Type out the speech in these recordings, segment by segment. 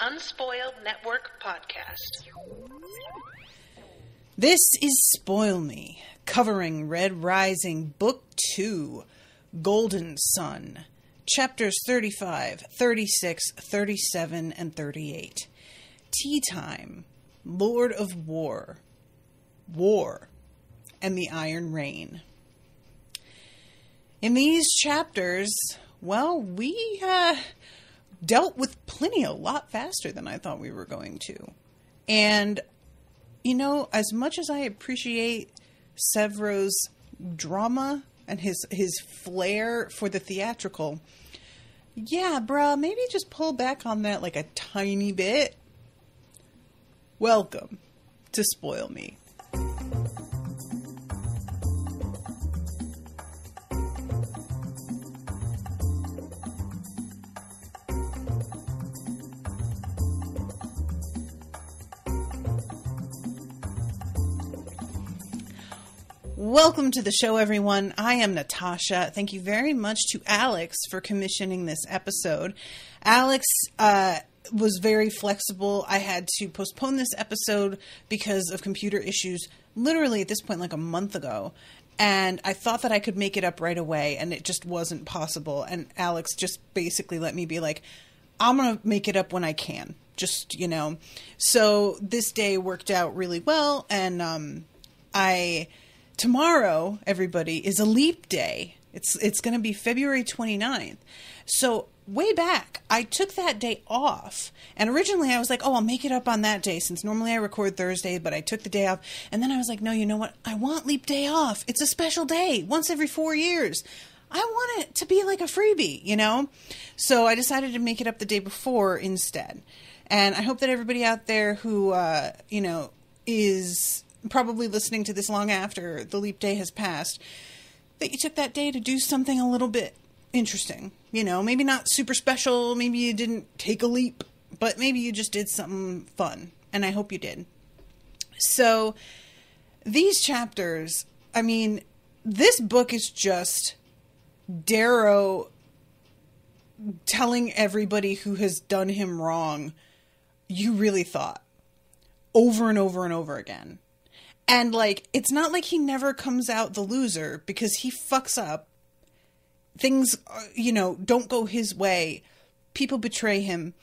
Unspoiled Network podcast. This is Spoil Me, covering Red Rising, Book 2, Golden Sun, Chapters 35, 36, 37, and 38. Tea Time, Lord of War, War, and the Iron Rain. In these chapters, well, we dealt with plenty a lot faster than I thought we were going to. And, you know, as much as I appreciate Sevro's drama and his flair for the theatrical, yeah, bruh, maybe just pull back on that like a tiny bit. Welcome to Spoil Me. Welcome to the show, everyone. I am Natasha. Thank you very much to Alex for commissioning this episode. Alex was very flexible. I had to postpone this episode because of computer issues literally at this point like a month ago. And I thought that I could make it up right away, and it just wasn't possible. And Alex just basically let me be like, I'm going to make it up when I can. Just, you know. So this day worked out really well, and tomorrow, everybody, is a leap day. It's going to be February 29th. So way back, I took that day off. And originally I was like, oh, I'll make it up on that day since normally I record Thursday, but I took the day off. And then I was like, no, you know what? I want leap day off. It's a special day once every 4 years. I want it to be like a freebie, you know? So I decided to make it up the day before instead. And I hope that everybody out there who, is probably listening to this long after the leap day has passed, that you took that day to do something a little bit interesting. You know, maybe not super special, maybe you didn't take a leap, but maybe you just did something fun, and I hope you did. So, these chapters, I mean, this book is just Darrow telling everybody who has done him wrong, you really thought, over and over and over again. And, like, it's not like he never comes out the loser, because he fucks up. Things, don't go his way. People betray him.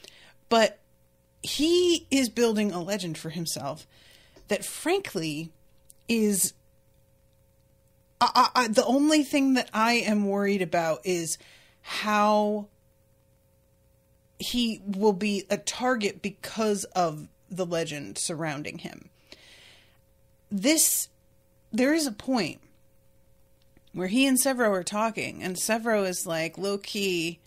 But he is building a legend for himself that, frankly, is... the only thing that I am worried about is how he will be a target because of the legend surrounding him. There is a point where he and Sevro are talking, and Sevro is like, low-key,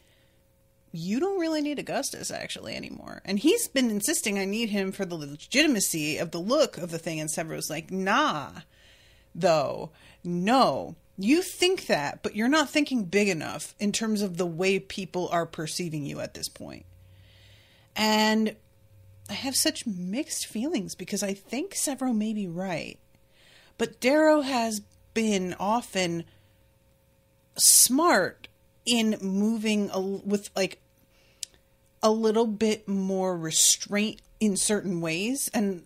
you don't really need Augustus, actually, anymore. And he's been insisting I need him for the legitimacy of the look of the thing, and Sevro's like, nah, though, no. You think that, but you're not thinking big enough in terms of the way people are perceiving you at this point. And I have such mixed feelings because I think Sevro may be right. But Darrow has been often smart in moving with like a little bit more restraint in certain ways. And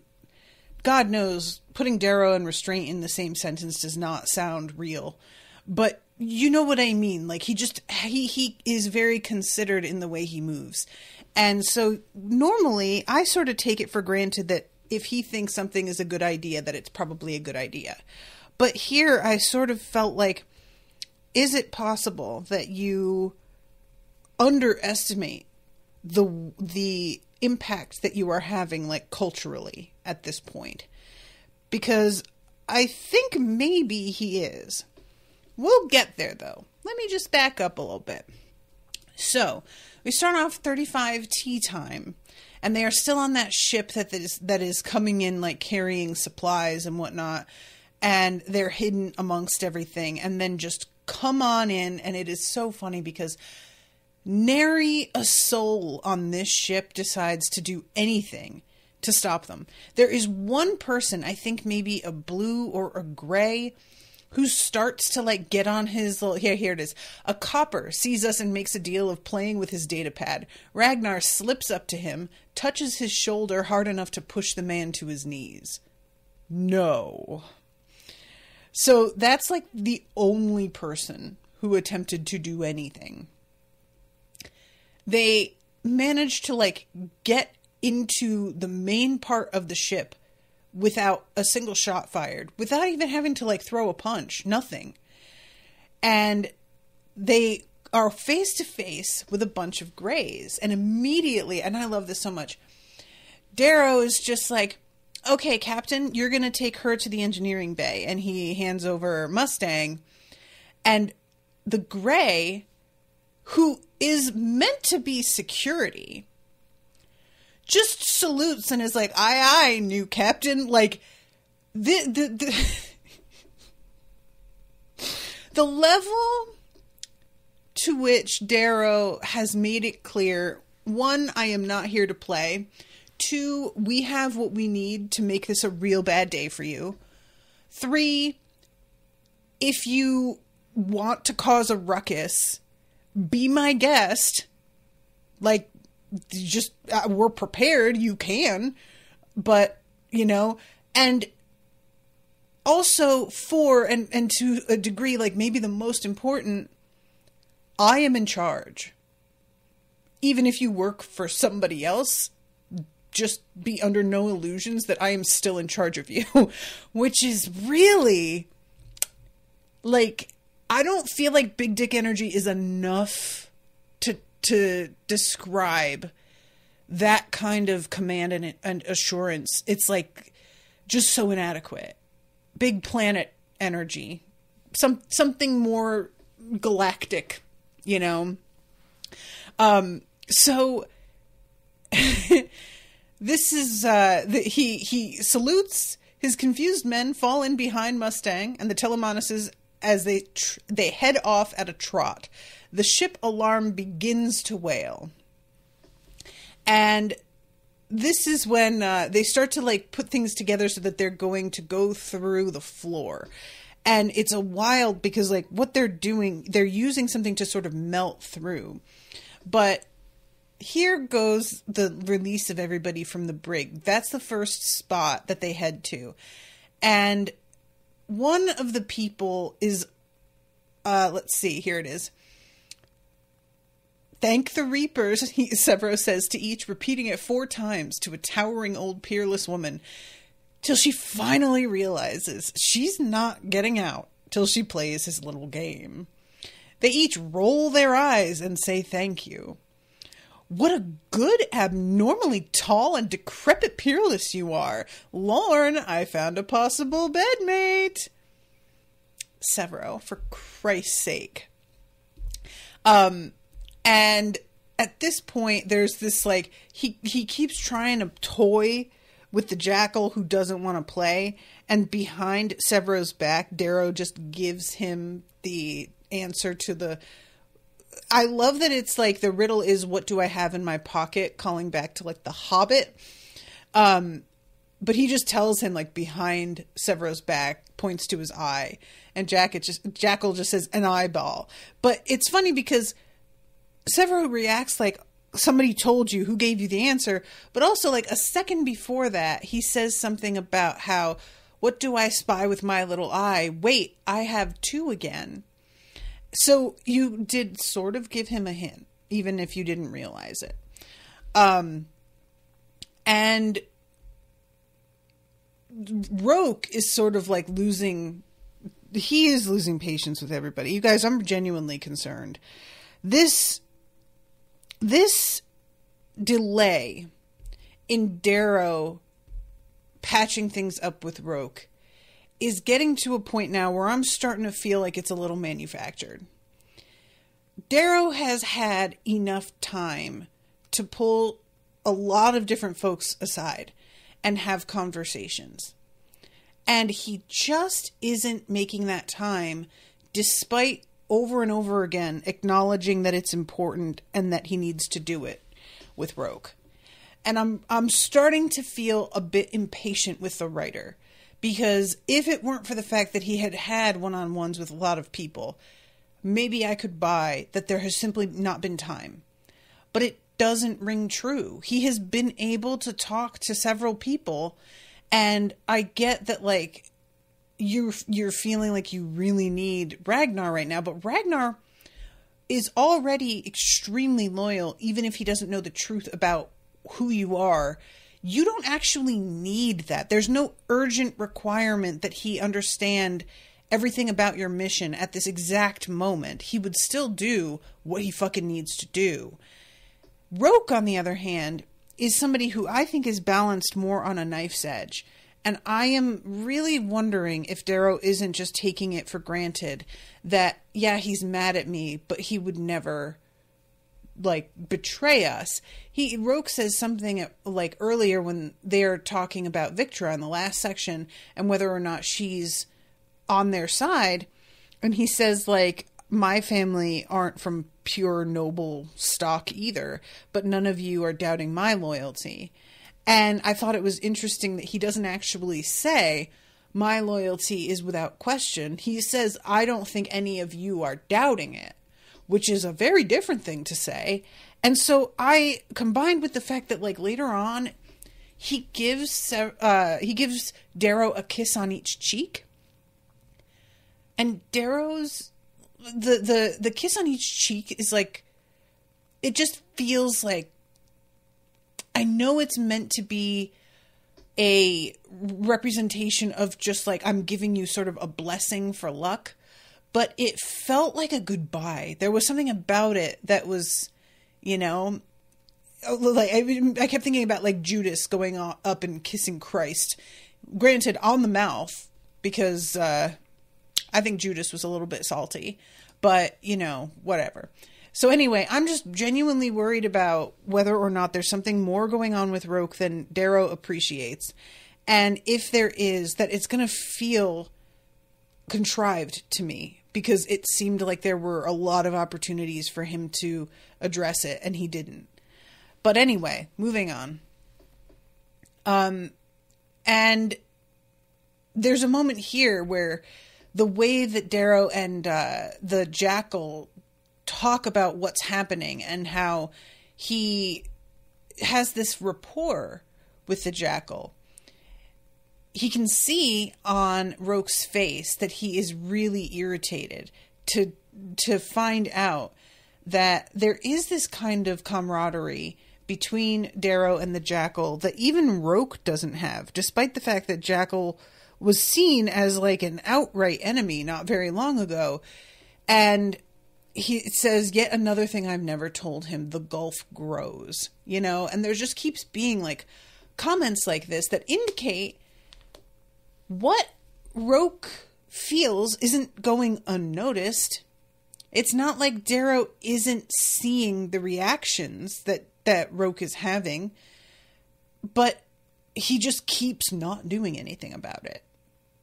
God knows, putting Darrow and restraint in the same sentence does not sound real. But you know what I mean. Like he is very considered in the way he moves. And so normally I sort of take it for granted that if he thinks something is a good idea, that it's probably a good idea. But here I sort of felt like, is it possible that you underestimate the impact that you are having, like, culturally at this point? Because I think maybe he is. We'll get there, though. Let me just back up a little bit. So, we start off 35 tea time, and they are still on that ship that is coming in, like, carrying supplies and whatnot, and they're hidden amongst everything, and then just come on in, and it is so funny because nary a soul on this ship decides to do anything to stop them. There is one person, I think maybe a blue or a gray, who starts to like get on his little, here it is. A copper sees us and makes a deal of playing with his data pad. Ragnar slips up to him, touches his shoulder hard enough to push the man to his knees. No. So that's like the only person who attempted to do anything. They managed to like get into the main part of the ship without a single shot fired, without even having to like throw a punch, nothing. And they are face to face with a bunch of Greys. And immediately, and I love this so much, Darrow is just like, okay, Captain, you're going to take her to the engineering bay. And he hands over Mustang. And the Grey, who is meant to be security, just salutes and is like, aye, new Captain. Like, the level to which Darrow has made it clear, one, I am not here to play. Two, we have what we need to make this a real bad day for you. Three, if you want to cause a ruckus, be my guest. Like, just, we're prepared, you can. But, you know, and also four, and to a degree, like maybe the most important, I am in charge. Even if you work for somebody else, just be under no illusions that I am still in charge of you. Which is really, like, I don't feel like big dick energy is enough to describe that kind of command and assurance. It's like just so inadequate. Big planet energy. Something more galactic, you know? So this is, he salutes. His confused men fall in behind Mustang and the Telemonuses as they head off at a trot. The ship alarm begins to wail. And this is when they start to like put things together so that they're going to go through the floor. And it's a wild, because like what they're doing, they're using something to sort of melt through. But here goes the release of everybody from the brig. That's the first spot that they head to. And one of the people is, let's see, here it is. Thank the Reapers, Severo says to each, repeating it 4 times to a towering old peerless woman, till she finally realizes she's not getting out till she plays his little game. They each roll their eyes and say thank you. What a good, abnormally tall and decrepit peerless you are. Lorne, I found a possible bedmate. Severo, for Christ's sake. And at this point, there's this, like, he keeps trying to toy with the jackal who doesn't want to play. And behind Severo's back, Darrow just gives him the answer to the... I love that it's like the riddle is, what do I have in my pocket? Calling back to, like, The Hobbit. But he just tells him, like, behind Severo's back, points to his eye. And Jackal just says, an eyeball. But it's funny because Severo reacts like, somebody told you, who gave you the answer? But also, like, a second before that, he says something about how, what do I spy with my little eye? Wait, I have 2 again. So you did sort of give him a hint, even if you didn't realize it. And Roque is sort of like losing patience with everybody. You guys, I'm genuinely concerned. This delay in Darrow patching things up with Roque is getting to a point now where I'm starting to feel like it's a little manufactured. Darrow has had enough time to pull a lot of different folks aside and have conversations. And he just isn't making that time, despite over and over again acknowledging that it's important and that he needs to do it with Roque. And I'm starting to feel a bit impatient with the writer, Because if it weren't for the fact that he had had one-on-ones with a lot of people, maybe I could buy that there has simply not been time. But it doesn't ring true. He has been able to talk to several people, and I get that, like, you're feeling like you really need Ragnar right now, but Ragnar is already extremely loyal, even if he doesn't know the truth about who you are. You don't actually need that. There's no urgent requirement that he understand everything about your mission at this exact moment. He would still do what he fucking needs to do. Roque, on the other hand, is somebody who I think is balanced more on a knife's edge. And I am really wondering if Darrow isn't just taking it for granted that, yeah, he's mad at me, but he would never, like, betray us. Roque says something, like, earlier when they're talking about Victra in the last section and whether or not she's on their side. And he says, like, my family aren't from pure noble stock either, but none of you are doubting my loyalty. And I thought it was interesting that he doesn't actually say, my loyalty is without question. He says, I don't think any of you are doubting it, which is a very different thing to say. And so I, combined with the fact that, like, later on, he gives Darrow a kiss on each cheek. And Darrow's, the kiss on each cheek is like, it just feels like, I know it's meant to be a representation of just like, I'm giving you sort of a blessing for luck, but it felt like a goodbye. There was something about it that was, you know, like I kept thinking about like Judas going up and kissing Christ, granted on the mouth, because I think Judas was a little bit salty, but you know, whatever. So anyway, I'm just genuinely worried about whether or not there's something more going on with Roque than Darrow appreciates. And if there is, that it's going to feel contrived to me, because it seemed like there were a lot of opportunities for him to address it, and he didn't. But anyway, moving on. And there's a moment here where the way that Darrow and the Jackal talk about what's happening and how he has this rapport with the Jackal. He can see on Roque's face that he is really irritated to find out that there is this kind of camaraderie between Darrow and the Jackal that even Roque doesn't have, despite the fact that Jackal was seen as like an outright enemy not very long ago. And he says, yet another thing I've never told him, the gulf grows, you know, and there just keeps being like comments like this that indicate what Roque feels isn't going unnoticed. It's not like Darrow isn't seeing the reactions that Roque is having, but he just keeps not doing anything about it.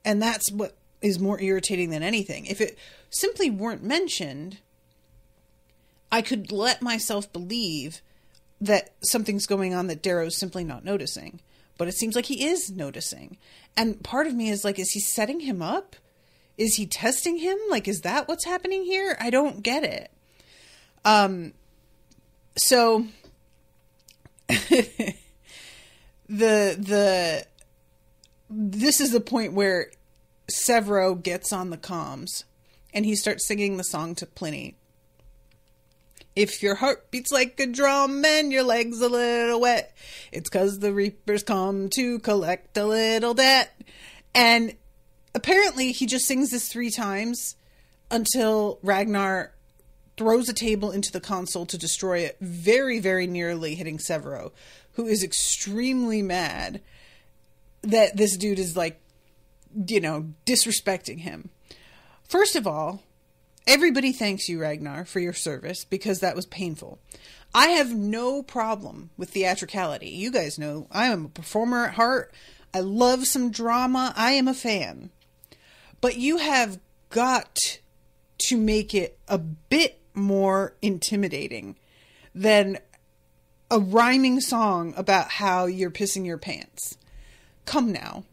And that's what is more irritating than anything. If it simply weren't mentioned, I could let myself believe that something's going on that Darrow's simply not noticing. But it seems like he is noticing. And part of me is like, is he setting him up? Is he testing him? Like, is that what's happening here? I don't get it. So this is the point where Severo gets on the comms and he starts singing the song to Pliny. If your heart beats like a drum and your legs a little wet, it's 'cause the reapers come to collect a little debt. And apparently he just sings this 3 times until Ragnar throws a table into the console to destroy it, very, very nearly hitting Severo, who is extremely mad that this dude is like, you know, disrespecting him. First of all, everybody thanks you, Ragnar, for your service, because that was painful. I have no problem with theatricality. You guys know I am a performer at heart. I love some drama. I am a fan. But you have got to make it a bit more intimidating than a rhyming song about how you're pissing your pants. Come now.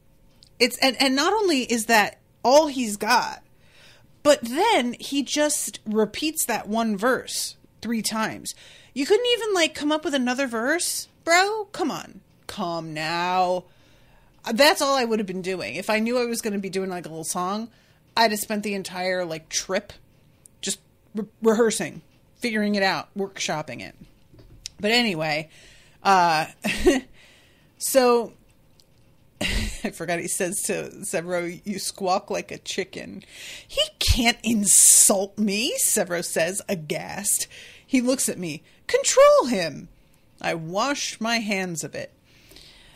And not only is that all he's got, but then he just repeats that one verse 3 times. You couldn't even, like, come up with another verse, bro? Come on. Come now. That's all I would have been doing. If I knew I was going to be doing, like, a little song, I'd have spent the entire, like, trip just rehearsing, figuring it out, workshopping it. But anyway, so I forgot he says to Severo, you squawk like a chicken. He can't insult me, Severo says, aghast. He looks at me. Control him. I wash my hands of it.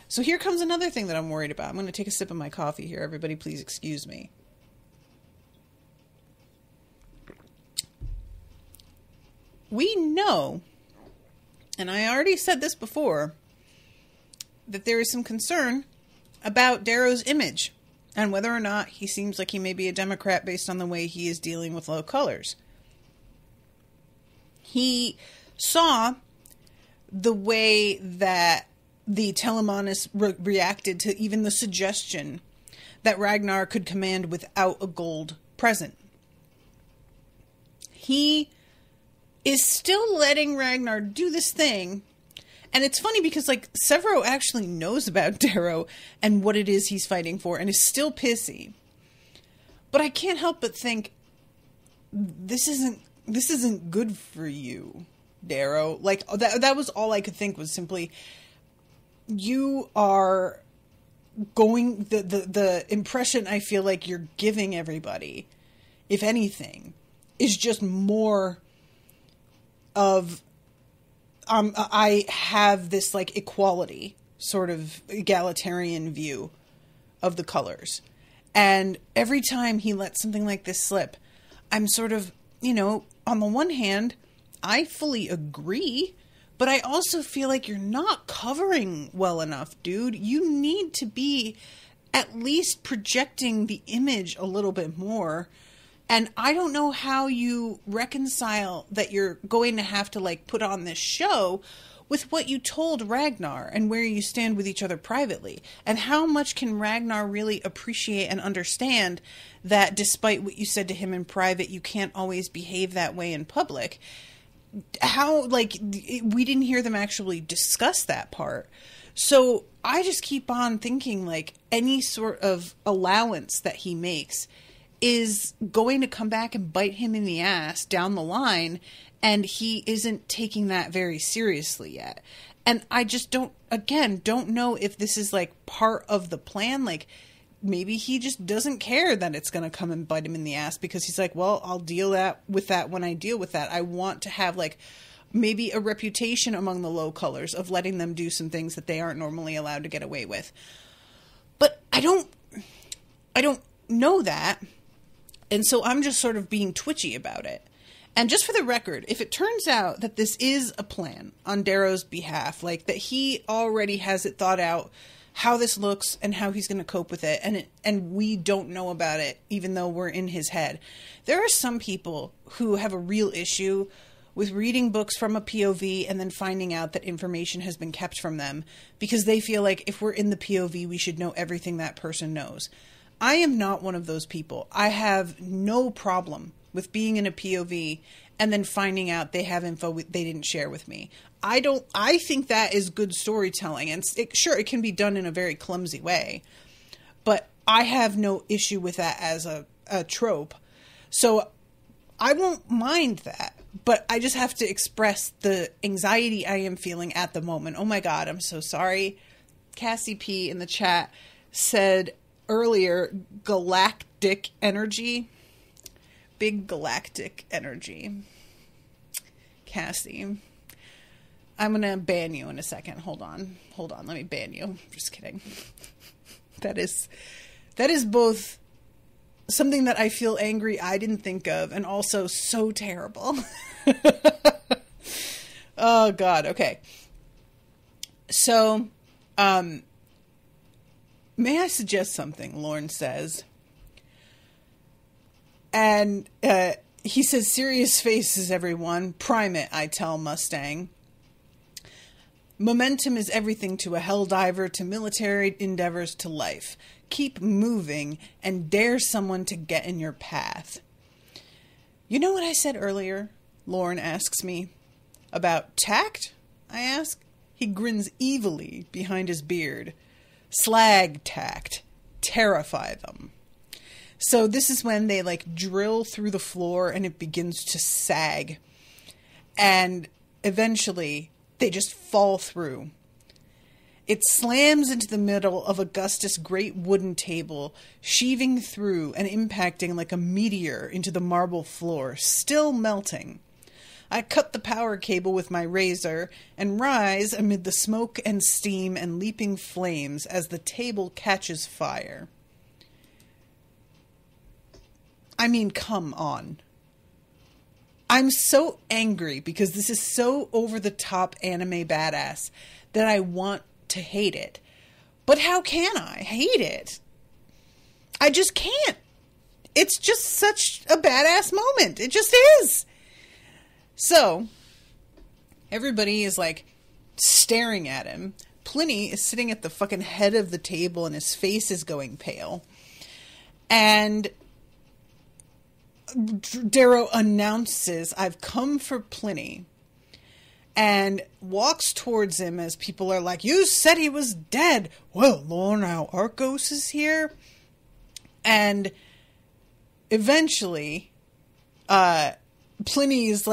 So here comes another thing that I'm worried about. I'm going to take a sip of my coffee here. Everybody, please excuse me. We know, and I already said this before, that there is some concern about Darrow's image and whether or not he seems like he may be a Democrat based on the way he is dealing with low colors. He saw the way that the Telemanus reacted to even the suggestion that Ragnar could command without a gold present. He is still letting Ragnar do this thing. And it's funny because, like, Severo actually knows about Darrow and what it is he's fighting for and is still pissy. But I can't help but think, this isn't good for you, Darrow. Like, that was all I could think, was simply, you are going, the impression I feel like you're giving everybody, if anything, is just more of, I have this, like, equality, sort of egalitarian view of the colors. And every time he lets something like this slip, I'm sort of, you know, on the one hand, I fully agree, but I also feel like you're not covering well enough, dude. You need to be at least projecting the image a little bit more. And I don't know how you reconcile that you're going to have to, like, put on this show with what you told Ragnar and where you stand with each other privately. And how much can Ragnar really appreciate and understand that despite what you said to him in private, you can't always behave that way in public? How, like, we didn't hear them actually discuss that part. So I just keep on thinking, like, any sort of allowance that he makes is going to come back and bite him in the ass down the line, and he isn't taking that very seriously yet. And I just don't know if this is, like, part of the plan. Like, maybe he just doesn't care that it's going to come and bite him in the ass, because he's like, well, I'll deal with that when I deal with that. I want to have, like, maybe a reputation among the low colors of letting them do some things that they aren't normally allowed to get away with. But I don't know that. And so I'm just sort of being twitchy about it. And just for the record, if it turns out that this is a plan on Darrow's behalf, like that he already has it thought out how this looks and how he's going to cope with it, and we don't know about it, even though we're in his head. There are some people who have a real issue with reading books from a POV and then finding out that information has been kept from them because they feel like if we're in the POV, we should know everything that person knows. I am not one of those people. I have no problem with being in a POV and then finding out they have info they didn't share with me. I think that is good storytelling, and it can be done in a very clumsy way, but I have no issue with that as a trope. So I won't mind that, but I just have to express the anxiety I am feeling at the moment. Oh my God, I'm so sorry. Cassie P in the chat said earlier, galactic energy. Big galactic energy. Cassie, I'm going to ban you in a second. Hold on. Let me ban you. Just kidding. That is both something that I feel angry I didn't think of, and also so terrible. Oh God. Okay. So, may I suggest something? Lorne says. And he says, serious faces, everyone. Prime it, I tell Mustang. Momentum is everything to a helldiver, to military endeavors, to life. keep moving and dare someone to get in your path. You know what I said earlier? Lorne asks me. About tact? I ask. He grins evilly behind his beard. Slag tact. Terrify them. So this is when they drill through the floor and it begins to sag. And eventually they just fall through. It slams into the middle of Augustus' great wooden table, sheaving through and impacting like a meteor into the marble floor, still melting. I cut the power cable with my razor and rise amid the smoke and steam and leaping flames as the table catches fire. I mean, come on. I'm so angry because this is so over-the-top anime badass that I want to hate it. But how can I hate it? I just can't. It's just such a badass moment. It just is. So, everybody is staring at him. Pliny is sitting at the fucking head of the table and his face is going pale. And Darrow announces, I've come for Pliny. And walks towards him as people are like, you said he was dead. Well, Lorne, now Arcos is here. And eventually, Pliny is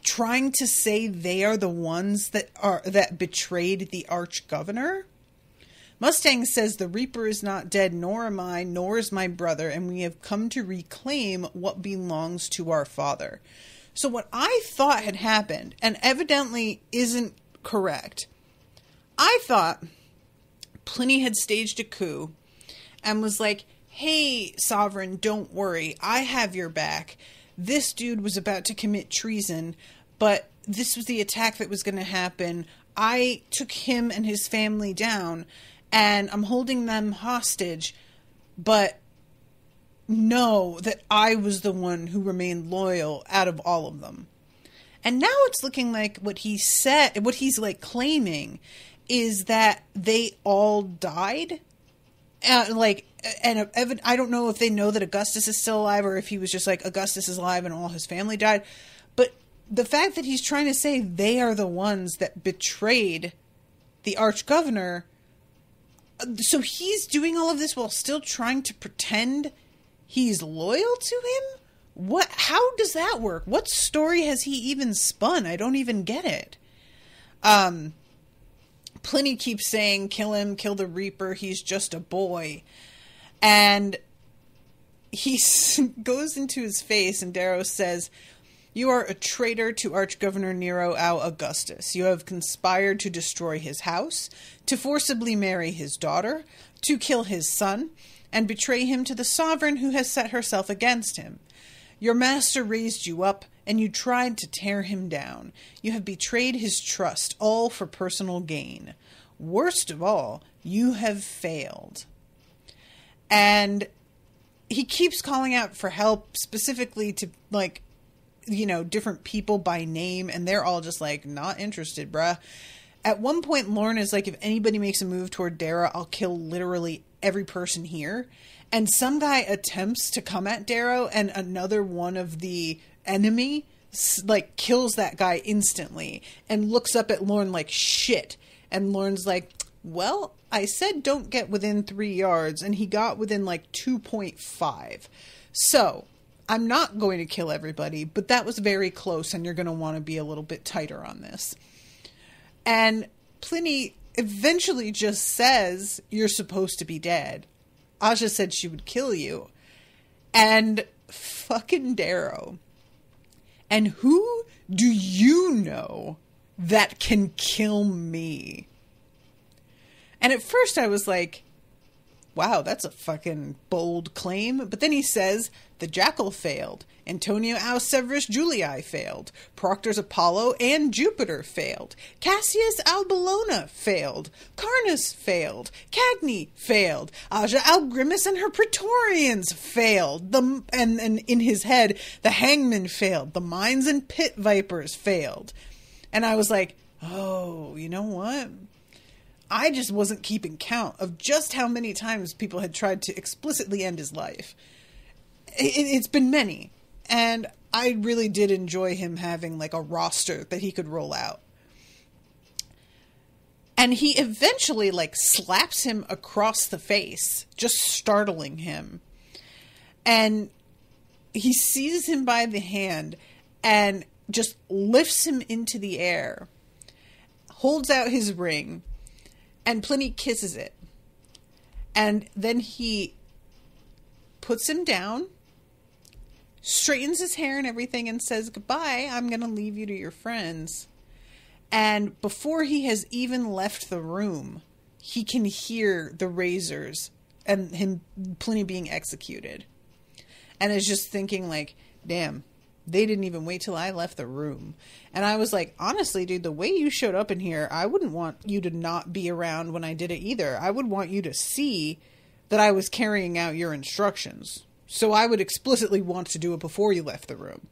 trying to say they are the ones that betrayed the arch-governor. Mustang says the Reaper is not dead, nor am I, nor is my brother, and we have come to reclaim what belongs to our father. So what I thought had happened, and evidently isn't correct, I thought Pliny had staged a coup and was like, hey, Sovereign, don't worry, I have your back. This dude was about to commit treason, but this was the attack that was going to happen. I took him and his family down, and I'm holding them hostage, but know that I was the one who remained loyal out of all of them. And now it's looking like what he said, what he's claiming is that they all died. And I don't know if they know that Augustus is still alive or if he was just Augustus is alive and all his family died. But the fact that he's trying to say they are the ones that betrayed the arch-governor. So he's doing all of this while still trying to pretend he's loyal to him? What? How does that work? What story has he even spun? I don't even get it. Pliny keeps saying, kill him, kill the Reaper, he's just a boy. And he goes into his face and Darrow says, you are a traitor to Arch-Governor Nero Au Augustus. You have conspired to destroy his house, to forcibly marry his daughter, to kill his son, and betray him to the sovereign who has set herself against him. Your master raised you up, and you tried to tear him down. You have betrayed his trust, all for personal gain. Worst of all, you have failed. And he keeps calling out for help, specifically to, different people by name, and they're all just not interested, bruh. At one point, Lorne is if anybody makes a move toward Darrow, I'll kill literally every person here. And some guy attempts to come at Darrow, and another one of the enemy kills that guy instantly and looks up at Lorne like shit. And Lorne's like, well, I said don't get within 3 yards, and he got within 2.5. So I'm not going to kill everybody, but that was very close, and you're going to want to be a little bit tighter on this. And Pliny eventually just says, you're supposed to be dead. Aja said she would kill you. And fucking Darrow. And who do you know that can kill me? And at first I was like, wow, that's a fucking bold claim. But then he says, the Jackal failed. Antonio Aus Severus Julii failed. Proctor's Apollo and Jupiter failed. Cassius Albellona failed. Carnus failed. Cagni failed. Aja Algrimus and her Praetorians failed. And in his head, the Hangmen failed. The Mines and Pit Vipers failed. And I was like, oh, you know what? I just wasn't keeping count of just how many times people had tried to explicitly end his life. It's been many. And I really did enjoy him having like a roster that he could roll out. And he eventually like slaps him across the face, just startling him. And he seizes him by the hand and just lifts him into the air, holds out his ring, and Pliny kisses it. And then he puts him down, straightens his hair and everything, and says, "Goodbye, I'm going to leave you to your friends." And before he has even left the room, he can hear the razors and Pliny being executed. And is just thinking like, damn, they didn't even wait till I left the room. And I was like, honestly, dude, the way you showed up in here, I wouldn't want you to not be around when I did it either. I would want you to see that I was carrying out your instructions. So I would explicitly want to do it before you left the room.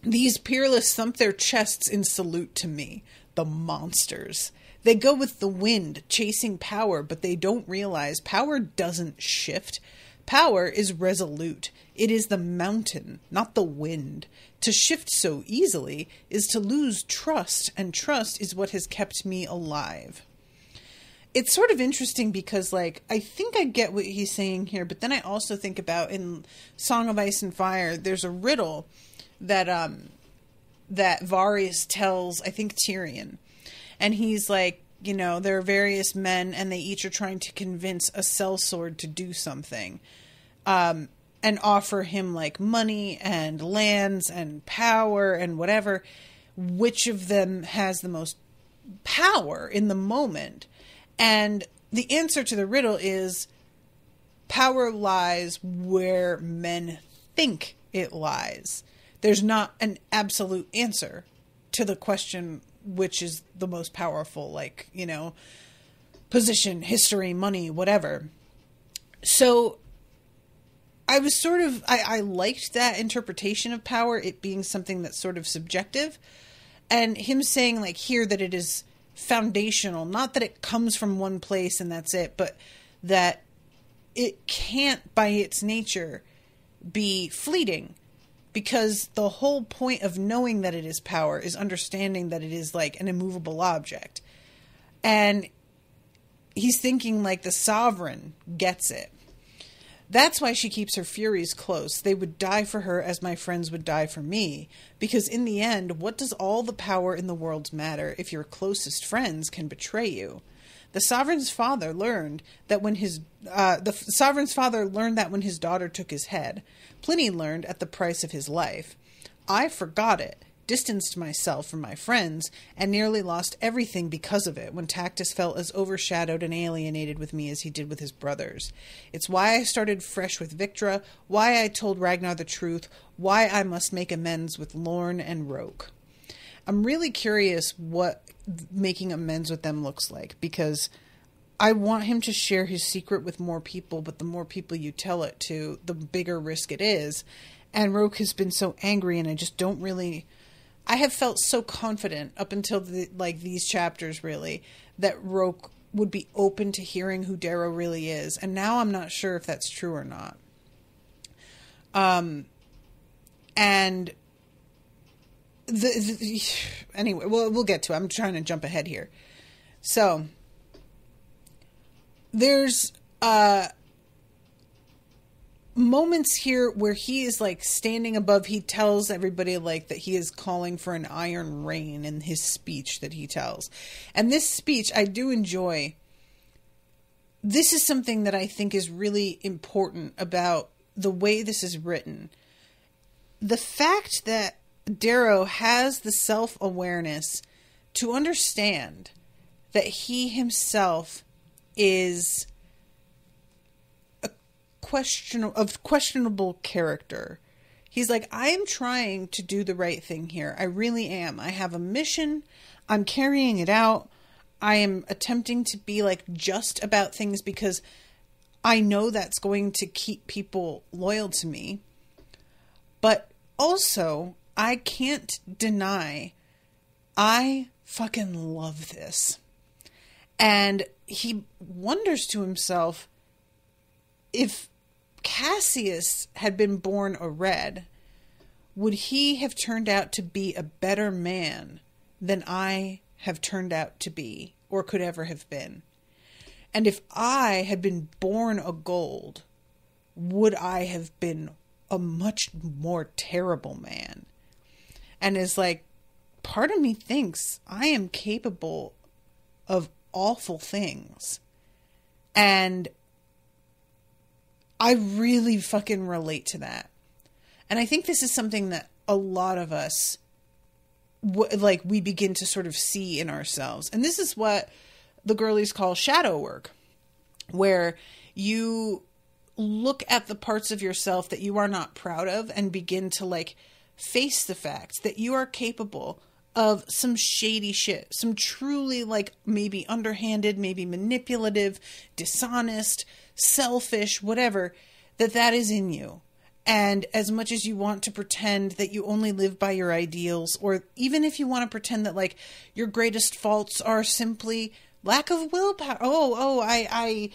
These peerless thump their chests in salute to me, the monsters. They go with the wind, chasing power, but they don't realize power doesn't shift. Power is resolute. It is the mountain, not the wind. To shift so easily is to lose trust, and trust is what has kept me alive. It's sort of interesting because, like, I think I get what he's saying here, but then I also think about in Song of Ice and Fire, there's a riddle that Varys tells, I think, Tyrion. And he's like, you know, there are various men and they each are trying to convince a sellsword to do something. And offer him like money and lands and power and whatever. Which of them has the most power in the moment? And the answer to the riddle is power lies where men think it lies. There's not an absolute answer to the question, which is the most powerful, like, you know, position, history, money, whatever. So I was sort of, I liked that interpretation of power, it being something that's sort of subjective, and him saying like here that it is foundational, not that it comes from one place and that's it, but that it can't by its nature be fleeting. Because the whole point of knowing that it is power is understanding that it is like an immovable object. And he's thinking like the sovereign gets it. That's why she keeps her Furies close. They would die for her as my friends would die for me. Because in the end, what does all the power in the world matter if your closest friends can betray you? The sovereign's father learned that when his daughter took his head. Pliny learned at the price of his life. I forgot it, distanced myself from my friends, and nearly lost everything because of it when Tactus felt as overshadowed and alienated with me as he did with his brothers. It's why I started fresh with Victra, why I told Ragnar the truth, why I must make amends with Lorne and Roque. I'm really curious what making amends with them looks like, because I want him to share his secret with more people, but the more people you tell it to, the bigger risk it is. And Roque has been so angry, and I just don't really... I have felt so confident up until these chapters, really, that Roque would be open to hearing who Darrow really is. And now I'm not sure if that's true or not. And anyway, we'll get to it. I'm trying to jump ahead here. So there's moments here where he is like standing above. He tells everybody like that he is calling for an iron rain in his speech that he tells. And this speech I do enjoy. This is something that I think is really important about the way this is written. The fact that Darrow has the self-awareness to understand that he himself is of questionable character. He's like, I am trying to do the right thing here. I really am. I have a mission. I'm carrying it out. I am attempting to be like just about things because I know that's going to keep people loyal to me. But also, I can't deny I fucking love this. And he wonders to himself, if Cassius had been born a red, would he have turned out to be a better man than I have turned out to be, or could ever have been? And if I had been born a gold, would I have been a much more terrible man? And is like, part of me thinks I am capable of awful things. And I really fucking relate to that. And I think this is something that a lot of us, we begin to sort of see in ourselves. And this is what the girlies call shadow work, where you look at the parts of yourself that you are not proud of and begin to like face the fact that you are capable of some shady shit, some truly like maybe underhanded, maybe manipulative, dishonest, selfish, whatever, that is in you. And as much as you want to pretend that you only live by your ideals, or even if you want to pretend that like your greatest faults are simply lack of willpower. I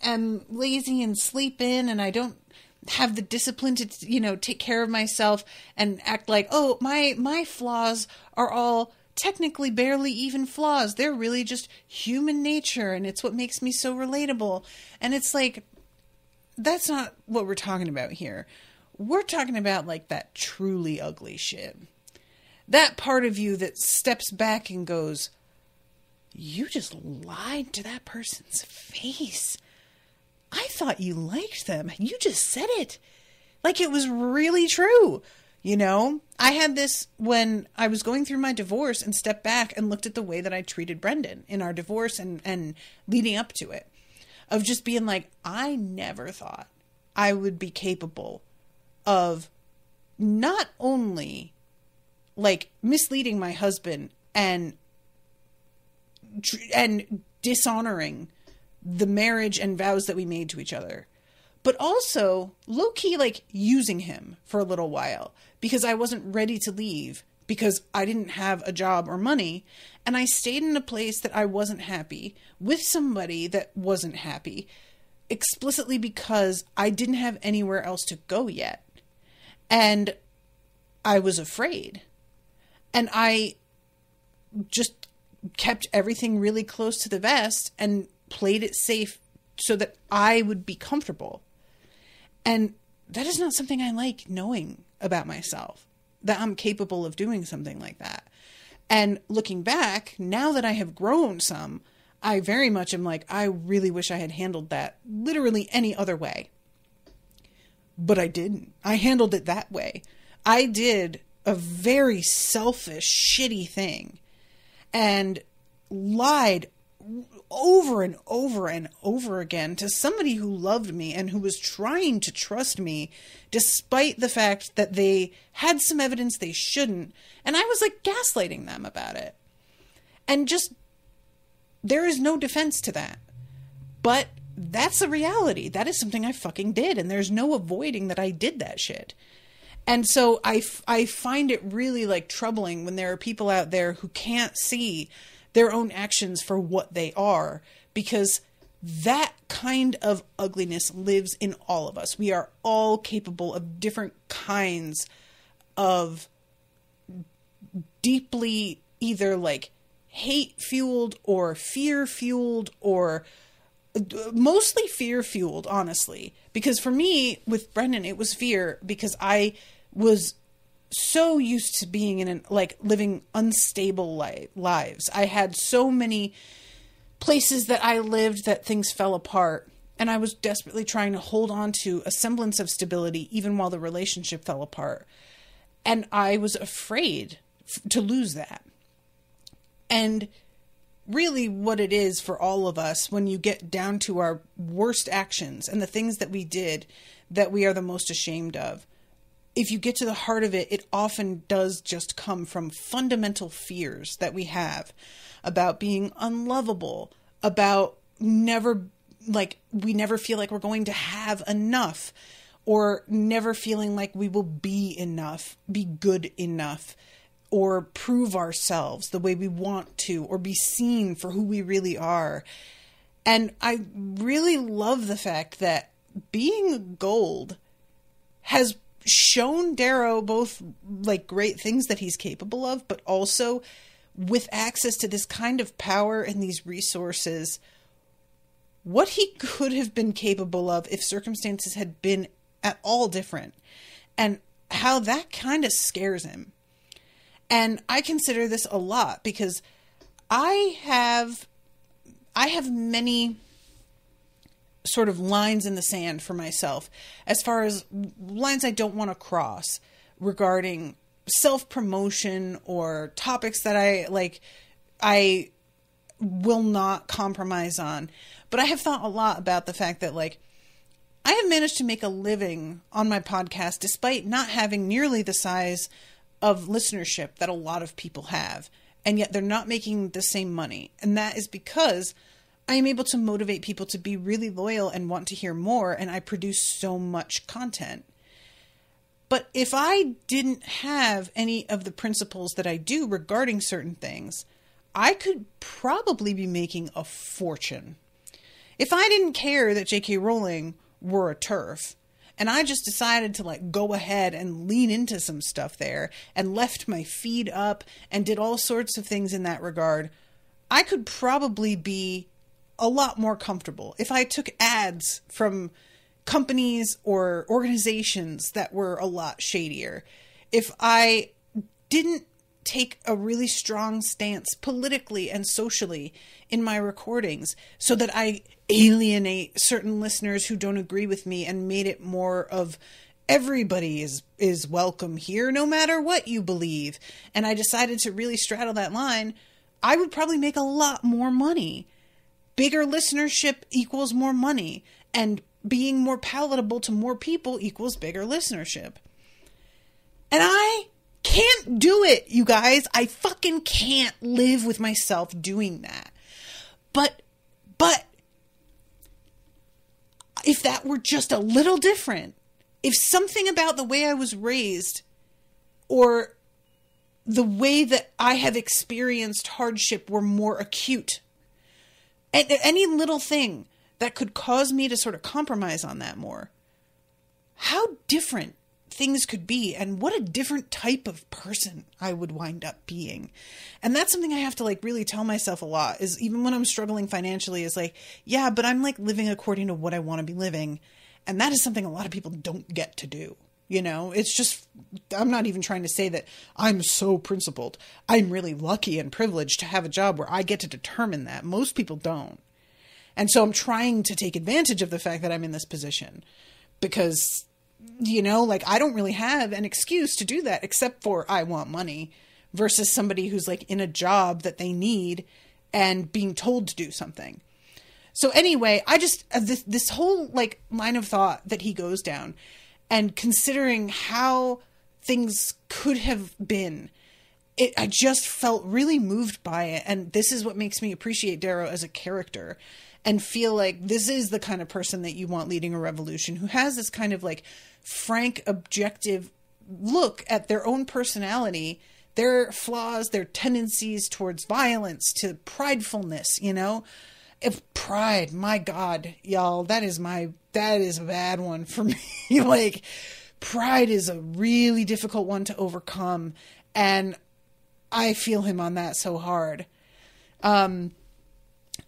am lazy and sleep in, and I don't have the discipline to, take care of myself and act like, my flaws are all technically barely even flaws. They're really just human nature, and it's what makes me so relatable. And it's like, that's not what we're talking about here. We're talking about like that truly ugly shit. That part of you that steps back and goes, you just lied to that person's face. I thought you liked them. You just said it. Like it was really true. I had this when I was going through my divorce and stepped back and looked at the way that I treated Brendan in our divorce and leading up to it. Of just being like, I never thought I would be capable of not only like misleading my husband and dishonoring the marriage and vows that we made to each other, but also low-key like using him for a little while because I wasn't ready to leave because I didn't have a job or money, and I stayed in a place that I wasn't happy with somebody that wasn't happy, explicitly because I didn't have anywhere else to go yet. And I was afraid. And I just kept everything really close to the vest and played it safe so that I would be comfortable. And that is not something I like knowing about myself, that I'm capable of doing something like that. And looking back, now that I have grown some, I very much am like, I really wish I had handled that literally any other way. But I didn't. I handled it that way. I did a very selfish, shitty thing and lied over and over and over again to somebody who loved me and who was trying to trust me despite the fact that they had some evidence they shouldn't. And I was like gaslighting them about it. And just, there is no defense to that. But that's a reality. That is something I fucking did. And there's no avoiding that I did that shit. And so I find it really like troubling when there are people out there who can't see their own actions for what they are, because that kind of ugliness lives in all of us. We are all capable of different kinds of deeply either like hate fueled or fear fueled, or mostly fear fueled, honestly. Because for me with Brendan, it was fear, because I was so used to being in living unstable lives. I had so many places that I lived that things fell apart, and I was desperately trying to hold on to a semblance of stability even while the relationship fell apart. And I was afraid to lose that. And really what it is for all of us, when you get down to our worst actions and the things that we did that we are the most ashamed of, if you get to the heart of it, it often does just come from fundamental fears that we have about being unlovable, about we never feel like we're going to have enough, or never feeling like we will be enough, be good enough, or prove ourselves the way we want to, or be seen for who we really are. And I really love the fact that being gold has shown Darrow both like great things that he's capable of, but also with access to this kind of power and these resources, what he could have been capable of if circumstances had been at all different, and how that kind of scares him. And I consider this a lot because I have many sort of lines in the sand for myself as far as lines I don't want to cross regarding self-promotion or topics that I will not compromise on. But I have thought a lot about the fact that like I have managed to make a living on my podcast despite not having nearly the size of listenership that a lot of people have. And yet they're not making the same money. And that is because I am able to motivate people to be really loyal and want to hear more. And I produce so much content. But if I didn't have any of the principles that I do regarding certain things, I could probably be making a fortune. If I didn't care that J.K. Rowling were a TERF, and I just decided to like go ahead and lean into some stuff there and left my feed up and did all sorts of things in that regard, I could probably be a lot more comfortable if I took ads from companies or organizations that were a lot shadier. If I didn't take a really strong stance politically and socially in my recordings so that I alienate certain listeners who don't agree with me and made it more of everybody is welcome here no matter what you believe, and I decided to really straddle that line, I would probably make a lot more money. Bigger listenership equals more money, and being more palatable to more people equals bigger listenership. And I can't do it, you guys. I fucking can't live with myself doing that. But if that were just a little different, if something about the way I was raised or the way that I have experienced hardship were more acute, and any little thing that could cause me to sort of compromise on that more, how different things could be, and what a different type of person I would wind up being. And that's something I have to like really tell myself a lot, is even when I'm struggling financially, is like, yeah, but I'm like living according to what I want to be living. And that is something a lot of people don't get to do. You know, it's just, I'm not even trying to say that I'm so principled. I'm really lucky and privileged to have a job where I get to determine that. Most people don't. And so I'm trying to take advantage of the fact that I'm in this position because, you know, like I don't really have an excuse to do that except for I want money, versus somebody who's like in a job that they need and being told to do something. So anyway, I just, this whole like line of thought that he goes down, and considering how things could have been, I just felt really moved by it. And this is what makes me appreciate Darrow as a character and feel like this is the kind of person that you want leading a revolution, who has this kind of like frank, objective look at their own personality, their flaws, their tendencies towards violence, to pridefulness, you know? If pride, my God, y'all, that is a bad one for me. Like, pride is a really difficult one to overcome, and I feel him on that so hard.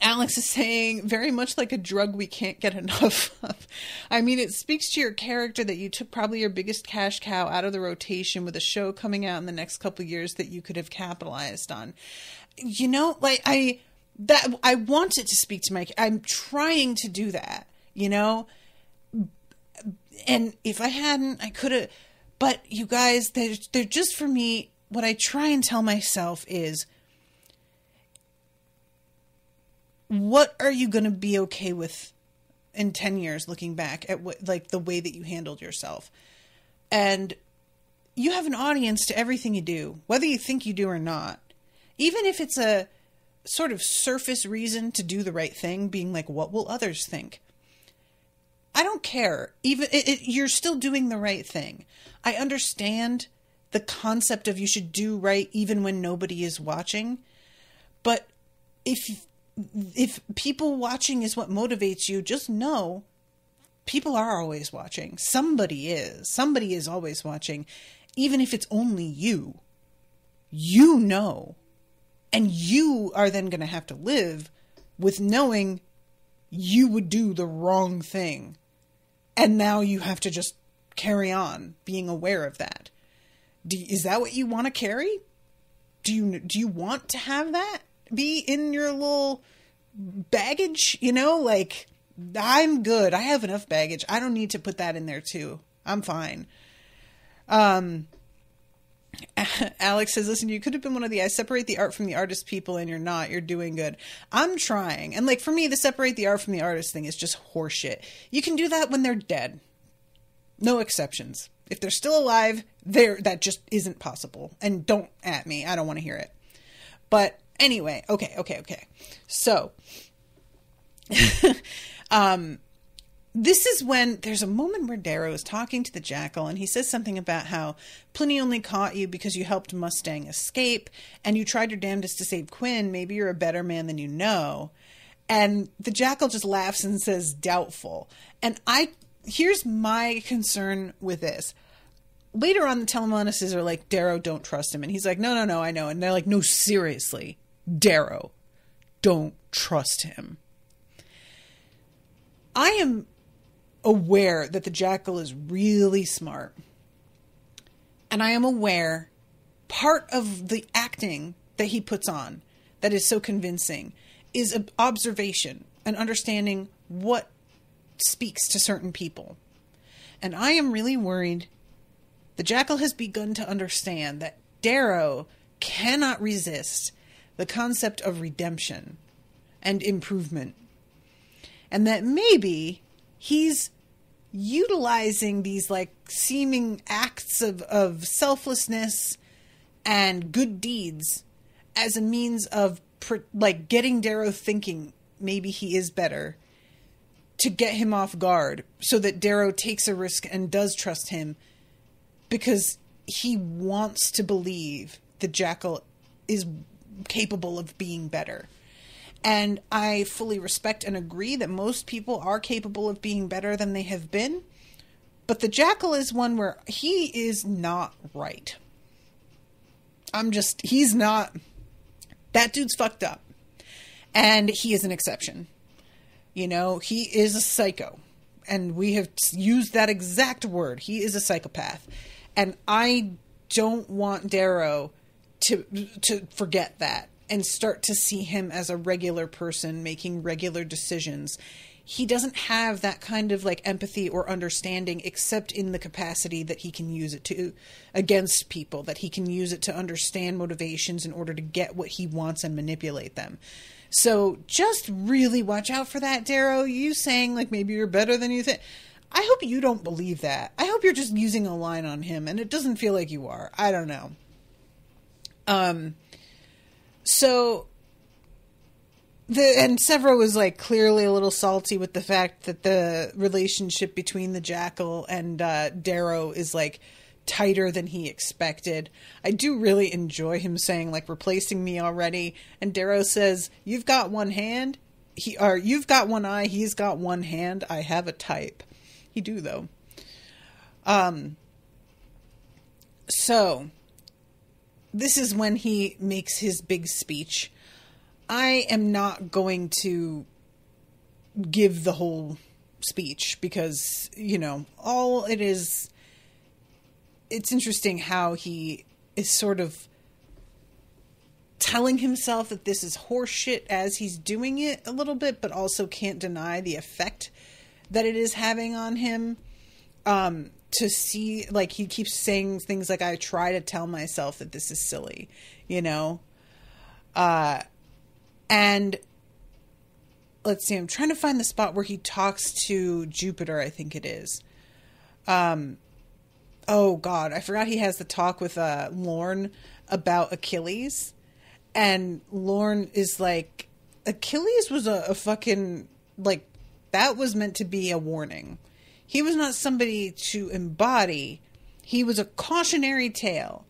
Alex is saying, very much like a drug we can't get enough of. I mean, it speaks to your character that you took probably your biggest cash cow out of the rotation with a show coming out in the next couple of years that you could have capitalized on. You know, like, I want it to speak to I'm trying to do that, you know? And if I hadn't, I could have, but you guys, they're just, for me, what I try and tell myself is, what are you going to be okay with in 10 years looking back at what, like the way that you handled yourself? And you have an audience to everything you do, whether you think you do or not. Even if it's a sort of surface reason to do the right thing, being like, what will others think? I don't care. Even you're still doing the right thing. I understand the concept of you should do right even when nobody is watching. But if people watching is what motivates you, just know people are always watching. Somebody is always watching, even if it's only you. You know, and you are then going to have to live with knowing you would do the wrong thing. And now you have to just carry on being aware of that. Is that what you want to carry? Do you want to have that be in your little baggage? You know, like, I'm good. I have enough baggage. I don't need to put that in there too. I'm fine. Alex says, listen, you could have been one of the I separate the art from the artist people, and you're not. You're doing good. I'm trying. And like, for me, the separate the art from the artist thing is just horseshit. You can do that when they're dead. No exceptions. If they're still alive, that just isn't possible. And don't at me. I don't want to hear it. But anyway, okay. So, this is when there's a moment where Darrow is talking to the jackal, and he says something about how Pliny only caught you because you helped Mustang escape and you tried your damnedest to save Quinn. Maybe you're a better man than you know. And the jackal just laughs and says, doubtful. And here's my concern with this. Later on, the Telemonises are like, Darrow, don't trust him. And he's like, no, I know. And they're like, no, seriously, Darrow, don't trust him. I am aware that the jackal is really smart. And I am aware part of the acting that he puts on that is so convincing is observation and understanding what speaks to certain people. And I am really worried the jackal has begun to understand that Darrow cannot resist the concept of redemption and improvement. And that maybe he's utilizing these like seeming acts of selflessness and good deeds as a means of like getting Darrow thinking maybe he is better, to get him off guard so that Darrow takes a risk and does trust him because he wants to believe the jackal is capable of being better. And I fully respect and agree that most people are capable of being better than they have been. But the jackal is one where he is not right. He's not. That dude's fucked up. And he is an exception. You know, he is a psycho. And we have used that exact word. He is a psychopath. And I don't want Darrow to forget that and start to see him as a regular person making regular decisions. He doesn't have that kind of like empathy or understanding except in the capacity that he can use it to against people, that he can use it to understand motivations in order to get what he wants and manipulate them. So just really watch out for that, Darrow. You saying like maybe you're better than you think. I hope you don't believe that. I hope you're just using a line on him and it doesn't feel like you are. I don't know. So and Severo was like clearly a little salty with the fact that the relationship between the jackal and Darrow is like tighter than he expected. I do really enjoy him saying like replacing me already. And Darrow says, "You've got one hand, you've got one eye, he's got one hand. I have a type." He do though. So this is when he makes his big speech. I am not going to give the whole speech because, you know, all it is, it's interesting how he is sort of telling himself that this is horseshit as he's doing it a little bit, but also can't deny the effect that it is having on him. To see, like, he keeps saying things like, I try to tell myself that this is silly, you know? And let's see, I'm trying to find the spot where he talks to Jupiter, I think it is. Oh God, I forgot he has the talk with Lorne about Achilles. And Lorne is like, Achilles was a fucking, like, that was meant to be a warning. He was not somebody to embody He was a cautionary tale.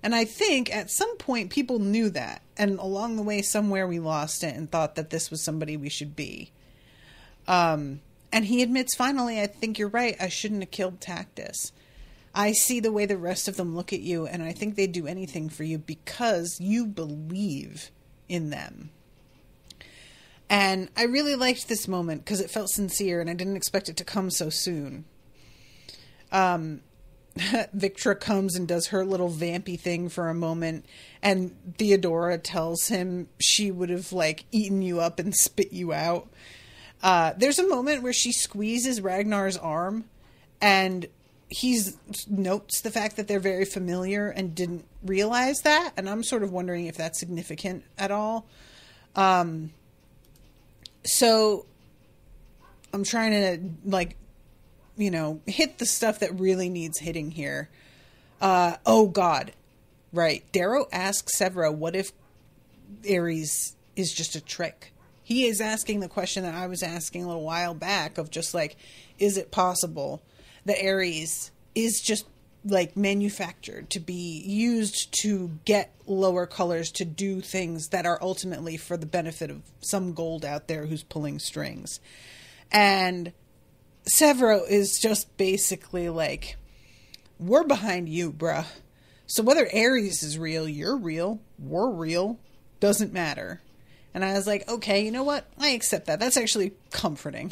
And I think at some point people knew that. And along the way, somewhere we lost it and thought that this was somebody we should be. And he admits, finally, I think you're right. I shouldn't have killed Tactus. I see the way the rest of them look at you, and I think they'd do anything for you because you believe in them. And I really liked this moment because it felt sincere, and I didn't expect it to come so soon. Victra comes and does her little vampy thing for a moment, and Theodora tells him she would have, like, eaten you up and spit you out. There's a moment where she squeezes Ragnar's arm, and he notes the fact that they're very familiar and didn't realize that, and I'm sort of wondering if that's significant at all. So I'm trying to, like, you know, hit the stuff that really needs hitting here. Oh God. Right. Darrow asks Severo, what if Ares is just a trick? He is asking the question that I was asking a little while back of just like, is it possible that Ares is just like manufactured to be used to get lower colors to do things that are ultimately for the benefit of some gold out there who's pulling strings? And Severo is just basically like, we're behind you, bruh. So whether Ares is real, you're real, we're real, doesn't matter. And I was like, okay, you know what? I accept that. That's actually comforting.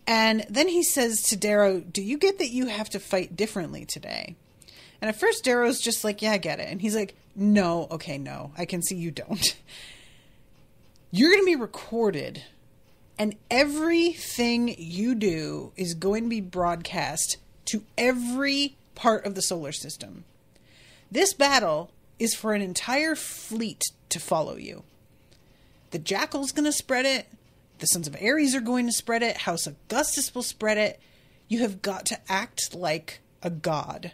And then he says to Darrow, do you get that you have to fight differently today? And at first Darrow's just like, yeah, I get it. And he's like, no, okay, no, I can see you don't. You're going to be recorded. And everything you do is going to be broadcast to every part of the solar system. This battle is for an entire fleet to follow you. The Jackal's going to spread it. The Sons of Ares are going to spread it. House Augustus will spread it. You have got to act like a god.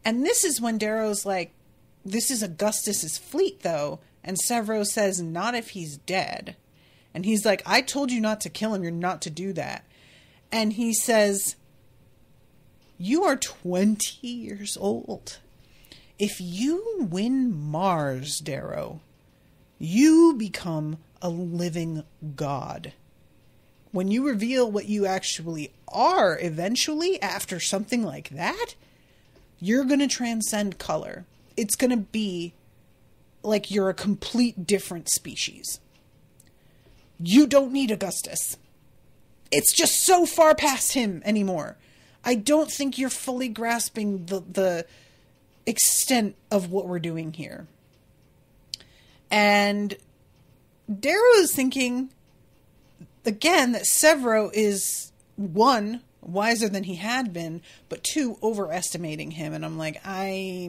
And this is when Darrow's like, this is Augustus's fleet, though. And Severo says, not if he's dead. And he's like, I told you not to kill him. You're not to do that. And he says, you are 20 years old. If you win Mars, Darrow, you become a living god. When you reveal what you actually are eventually after something like that, you're going to transcend color. It's going to be like you're a complete different species. You don't need Augustus. It's just so far past him anymore. I don't think you're fully grasping the extent of what we're doing here. And Darrow is thinking, again, that Severo is, one, wiser than he had been, but two, overestimating him. And I'm like, I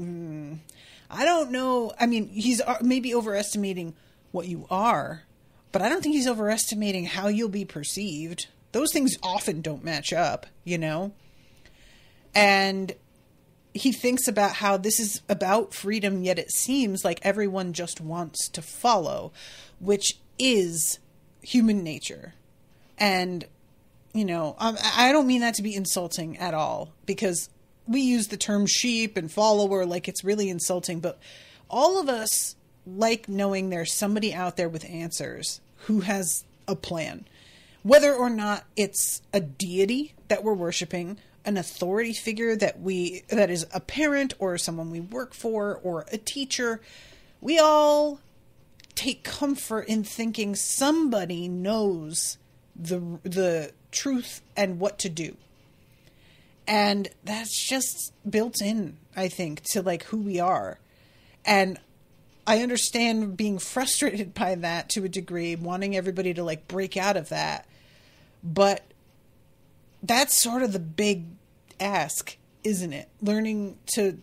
don't know. I mean, he's maybe overestimating what you are, but I don't think he's overestimating how you'll be perceived. Those things often don't match up, you know? And he thinks about how this is about freedom, yet it seems like everyone just wants to follow, which is human nature. And, you know, I don't mean that to be insulting at all, because we use the term sheep and follower like it's really insulting, but all of us like knowing there's somebody out there with answers who has a plan. Whether or not it's a deity that we're worshiping, an authority figure that is a parent or someone we work for or a teacher, we all take comfort in thinking somebody knows the truth and what to do. And that's just built in, I think, to like who we are. And I understand being frustrated by that to a degree, wanting everybody to like break out of that. But that's sort of the big ask, isn't it? Learning to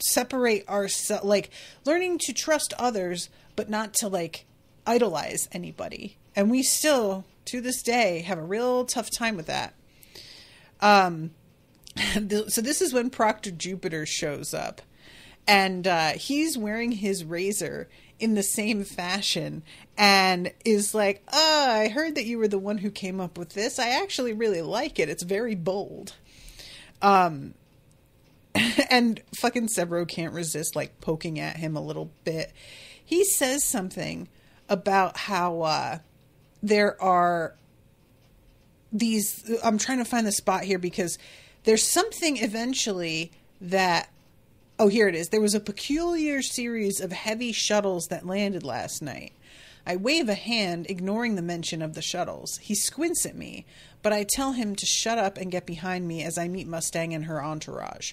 separate ourselves, like learning to trust others, but not to like idolize anybody. And we still, to this day, have a real tough time with that. So this is when Proctor Jupiter shows up. And he's wearing his razor in the same fashion and is like, I heard that you were the one who came up with this. I actually really like it. It's very bold. And fucking Severo can't resist, like, poking at him a little bit. He says something about how there are these... I'm trying to find the spot here because there's something eventually that... Oh, here it is. There was a peculiar series of heavy shuttles that landed last night. I wave a hand, ignoring the mention of the shuttles. He squints at me, but I tell him to shut up and get behind me as I meet Mustang and her entourage.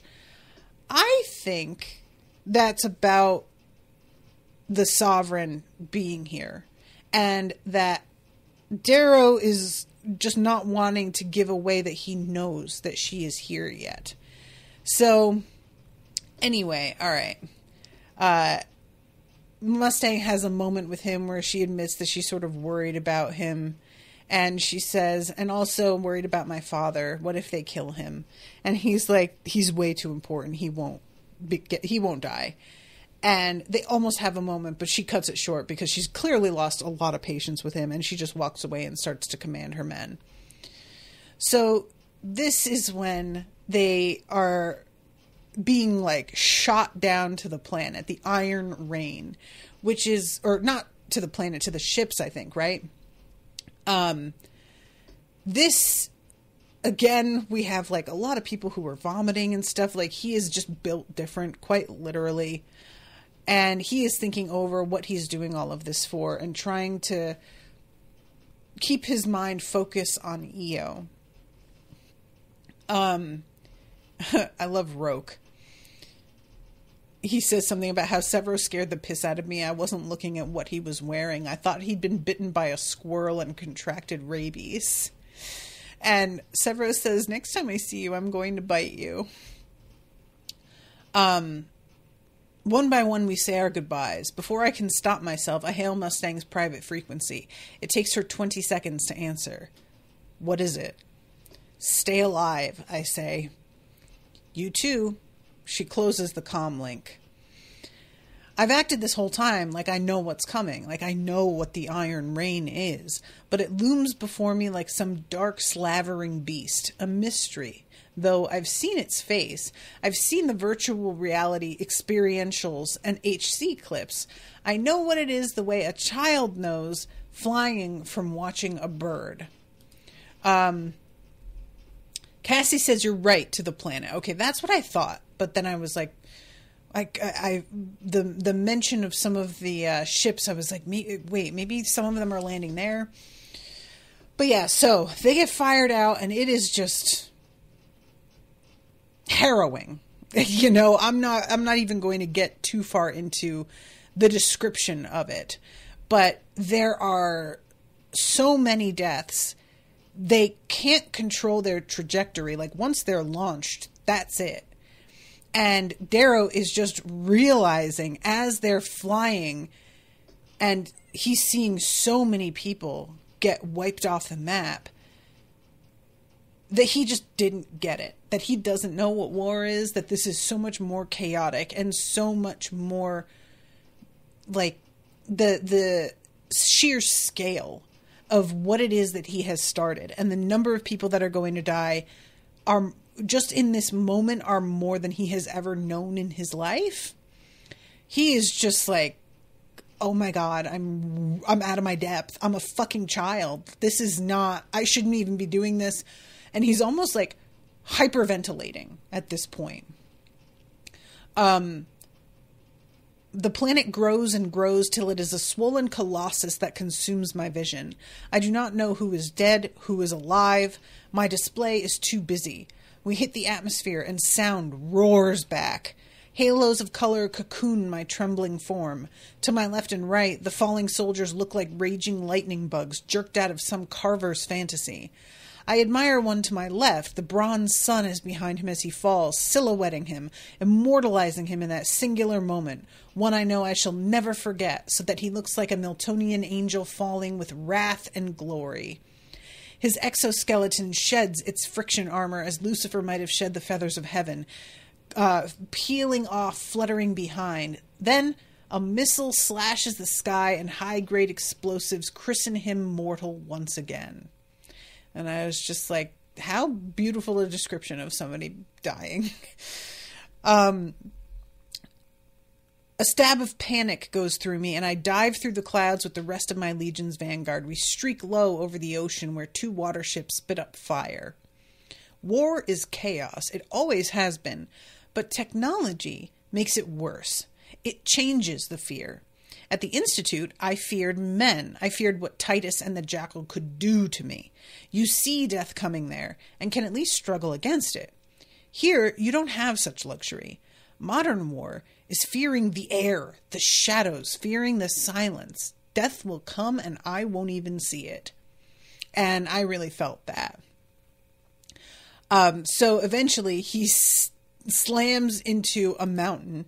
I think that's about the Sovereign being here, and that Darrow is just not wanting to give away that he knows that she is here yet. So, anyway, all right. Mustang has a moment with him where she admits that she's sort of worried about him. And she says, and also worried about my father. What if they kill him? And he's like, he's way too important. He won't die. And they almost have a moment, but she cuts it short because she's clearly lost a lot of patience with him. And she just walks away and starts to command her men. So this is when they are being like shot down to the planet, the Iron Rain, which is, or not to the planet, to the ships, I think, right? This, again, we have like a lot of people who are vomiting and stuff. Like, he is just built different, quite literally. And he is thinking over what he's doing all of this for and trying to keep his mind focused on Io. I love Roque. He says something about how Severo scared the piss out of me. I wasn't looking at what he was wearing. I thought he'd been bitten by a squirrel and contracted rabies. And Severo says, next time I see you, I'm going to bite you. One by one, we say our goodbyes. Before I can stop myself, I hail Mustang's private frequency. It takes her 20 seconds to answer. What is it? Stay alive, I say. You too. She closes the comm link. I've acted this whole time like I know what's coming, like I know what the Iron Rain is, but it looms before me like some dark slavering beast, a mystery. Though I've seen its face, I've seen the virtual reality experientials and HC clips. I know what it is the way a child knows flying from watching a bird. Cassie says you're right to the planet. Okay, that's what I thought. But then I was like, the mention of some of the ships, I was like, wait, maybe some of them are landing there. But yeah, so they get fired out, and it is just harrowing. You know, I'm not even going to get too far into the description of it, but there are so many deaths. They can't control their trajectory. Like, once they're launched, that's it. And Darrow is just realizing as they're flying, and he's seeing so many people get wiped off the map, that he just didn't get it. That he doesn't know what war is, that this is so much more chaotic and so much more like the sheer scale of what it is that he has started. And the number of people that are going to die are just in this moment are more than he has ever known in his life. He is just like, oh my God, I'm out of my depth. I'm a fucking child. This is not, I shouldn't even be doing this. And he's almost like hyperventilating at this point. The planet grows and grows till it is a swollen colossus that consumes my vision. I do not know who is dead, who is alive. My display is too busy. We hit the atmosphere and sound roars back. Halos of color cocoon my trembling form. To my left and right, the falling soldiers look like raging lightning bugs jerked out of some carver's fantasy. I admire one to my left. The bronze sun is behind him as he falls, silhouetting him, immortalizing him in that singular moment, one I know I shall never forget, so that he looks like a Miltonian angel falling with wrath and glory. His exoskeleton sheds its friction armor as Lucifer might have shed the feathers of heaven, peeling off, fluttering behind. Then a missile slashes the sky, and high-grade explosives christen him mortal once again. And I was just like, how beautiful a description of somebody dying. A stab of panic goes through me, and I dive through the clouds with the rest of my Legion's vanguard. We streak low over the ocean where 2 water ships spit up fire. War is chaos. It always has been. But technology makes it worse. It changes the fear. At the Institute, I feared men. I feared what Titus and the Jackal could do to me. You see death coming there, and can at least struggle against it. Here, you don't have such luxury. Modern war is fearing the air, the shadows, fearing the silence. Death will come and I won't even see it. And I really felt that. So eventually he slams into a mountain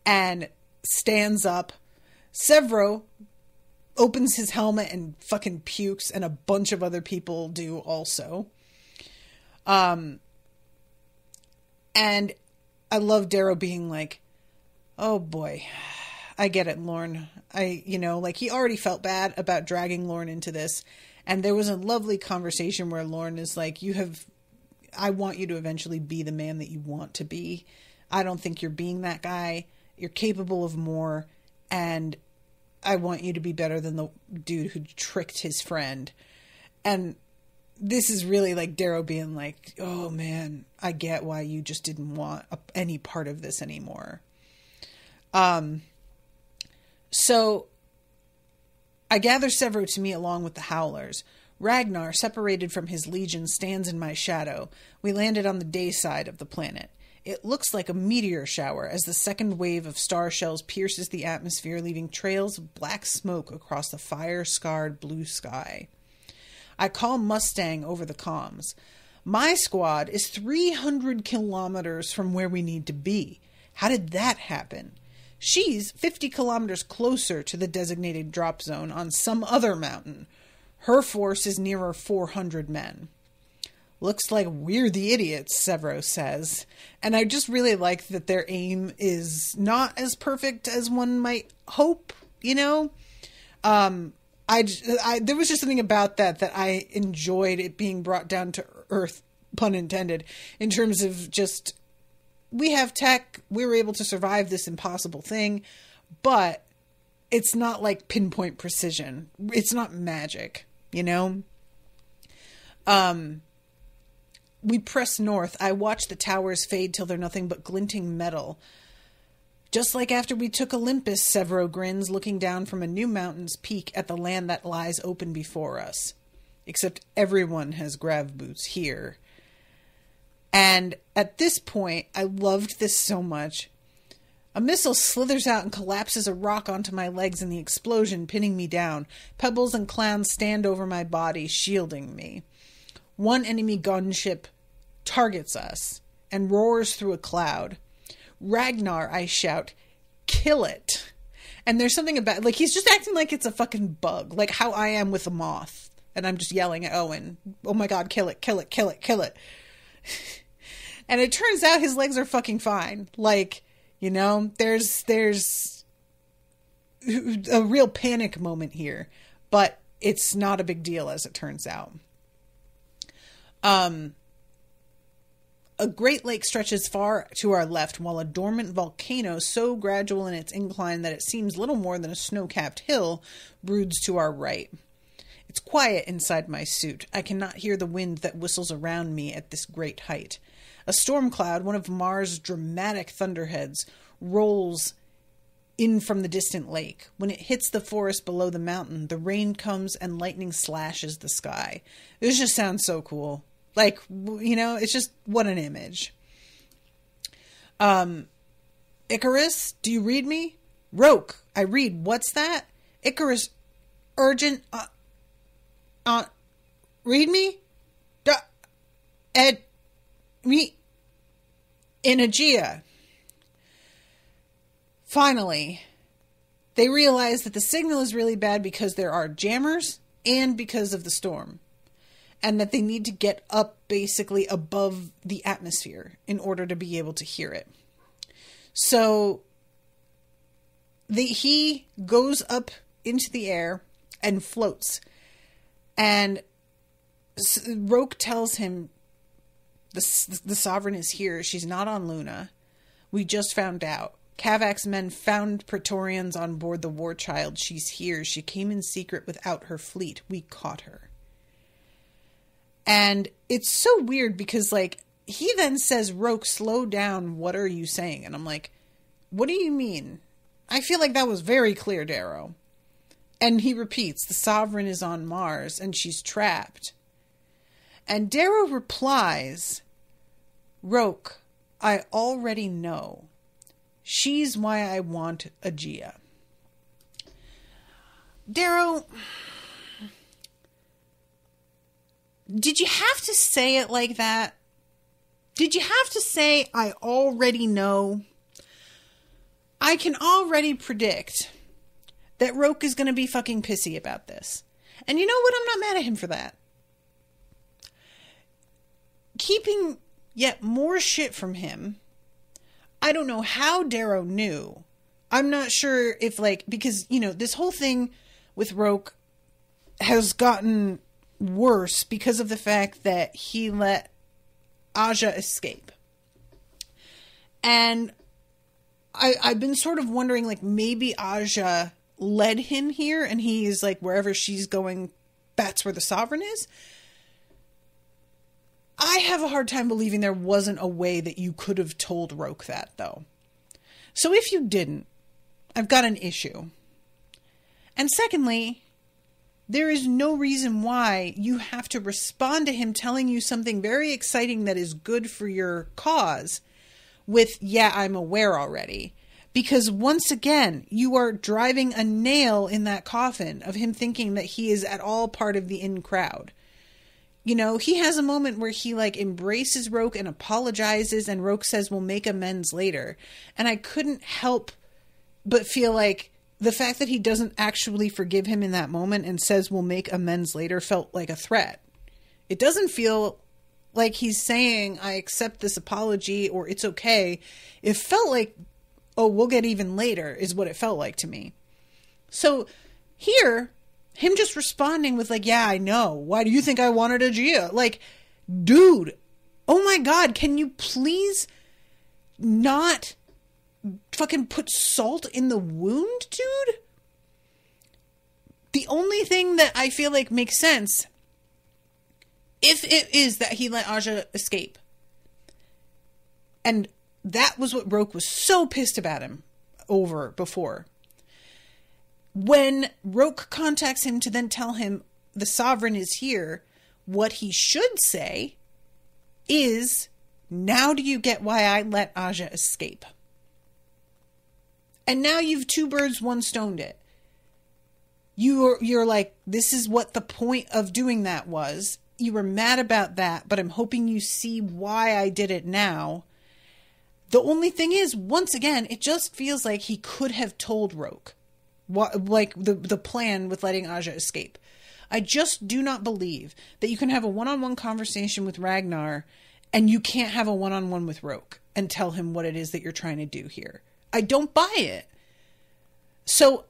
and stands up. Severo opens his helmet and fucking pukes, and a bunch of other people do also. And I love Darrow being like, oh boy, I get it, Lorne. He already felt bad about dragging Lorne into this. And there was a lovely conversation where Lorne is like, I want you to eventually be the man that you want to be. I don't think you're being that guy. You're capable of more. And I want you to be better than the dude who tricked his friend. And this is really like Darrow being like, oh man, I get why you just didn't want any part of this anymore. So I gather Severo to me along with the Howlers. Ragnar, separated from his legion, stands in my shadow. We landed on the day side of the planet. It looks like a meteor shower as the second wave of star shells pierces the atmosphere, leaving trails of black smoke across the fire-scarred blue sky. I call Mustang over the comms. My squad is 300 kilometers from where we need to be. How did that happen? She's 50 kilometers closer to the designated drop zone on some other mountain. Her force is nearer 400 men. Looks like we're the idiots, Severo says. And I just really like that their aim is not as perfect as one might hope, There was just something about that I enjoyed, it being brought down to earth, pun intended, in terms of just, we have tech, we were able to survive this impossible thing, but it's not like pinpoint precision. It's not magic, We press north. I watch the towers fade till they're nothing but glinting metal. Just like after we took Olympus, Severo grins, looking down from a new mountain's peak at the land that lies open before us. Except everyone has grav boots here. And at this point, I loved this so much. A missile slithers out and collapses a rock onto my legs in the explosion, pinning me down. Pebbles and clowns stand over my body, shielding me. One enemy gunship targets us and roars through a cloud. Ragnar, I shout, kill it. And there's something about, he's just acting like it's a fucking bug, like how I am with a moth. And I'm just yelling at Owen, oh my god, kill it, kill it, kill it, kill it. And it turns out his legs are fucking fine. There's a real panic moment here, but it's not a big deal as it turns out. A great lake stretches far to our left, while a dormant volcano, so gradual in its incline that it seems little more than a snow-capped hill, broods to our right. It's quiet inside my suit. I cannot hear the wind that whistles around me at this great height. A storm cloud, one of Mars' dramatic thunderheads, rolls in from the distant lake. When it hits the forest below the mountain, the rain comes and lightning slashes the sky. This just sounds so cool. It's just, what an image. Icarus, do you read me? Roque, I read. What's that? Icarus, urgent, read me? Ed, me, in Aegea. Finally, they realize that the signal is really bad because there are jammers and because of the storm. And that they need to get up basically above the atmosphere in order to be able to hear it. So he goes up into the air and floats. And Roque tells him the Sovereign is here. She's not on Luna. We just found out. Kavak's men found Praetorians on board the War Child. She's here. She came in secret without her fleet. We caught her. And it's so weird because, like, he then says, Roque, slow down. What are you saying? And I'm like, what do you mean? I feel like that was very clear, Darrow. And he repeats, the Sovereign is on Mars and she's trapped. And Darrow replies, Roque, I already know. She's why I want Aegea. Darrow, did you have to say it like that? Did you have to say, I already know? I can already predict that Roque is going to be fucking pissy about this. And you know what? I'm not mad at him for that. Keeping yet more shit from him. I don't know how Darrow knew. I'm not sure if, like, because, you know, this whole thing with Roque has gotten worse because of the fact that he let Aja escape. And I've been sort of wondering, like, maybe Aja led him here and he's like, wherever she's going, that's where the Sovereign is. I have a hard time believing there wasn't a way that you could have told Roque that, though. So if you didn't, I've got an issue. And secondly, there is no reason why you have to respond to him telling you something very exciting that is good for your cause with, yeah, I'm aware already. Because once again, you are driving a nail in that coffin of him thinking that he is at all part of the in crowd. You know, he has a moment where he, like, embraces Roque and apologizes, and Roque says, we'll make amends later. And I couldn't help but feel like the fact that he doesn't actually forgive him in that moment and says, we'll make amends later, felt like a threat. It doesn't feel like he's saying, I accept this apology, or it's okay. It felt like, oh, we'll get even later, is what it felt like to me. So here, him just responding with, like, yeah, I know. Why do you think I wanted Aegea? Like, dude, oh my God, can you please not fucking put salt in the wound, dude? The only thing that I feel like makes sense, if it is that he let Aja escape, and that was what Roque was so pissed about him over before. When Roque contacts him to then tell him the Sovereign is here, what he should say is, now do you get why I let Aja escape? And now you've two birds, one stoned it. You're like, this is what the point of doing that was. You were mad about that, but I'm hoping you see why I did it now. The only thing is, once again, it just feels like he could have told Roque. What, like the plan with letting Aja escape. I just do not believe that you can have a one-on-one conversation with Ragnar and you can't have a one-on-one with Roque and tell him what it is that you're trying to do here. I don't buy it. So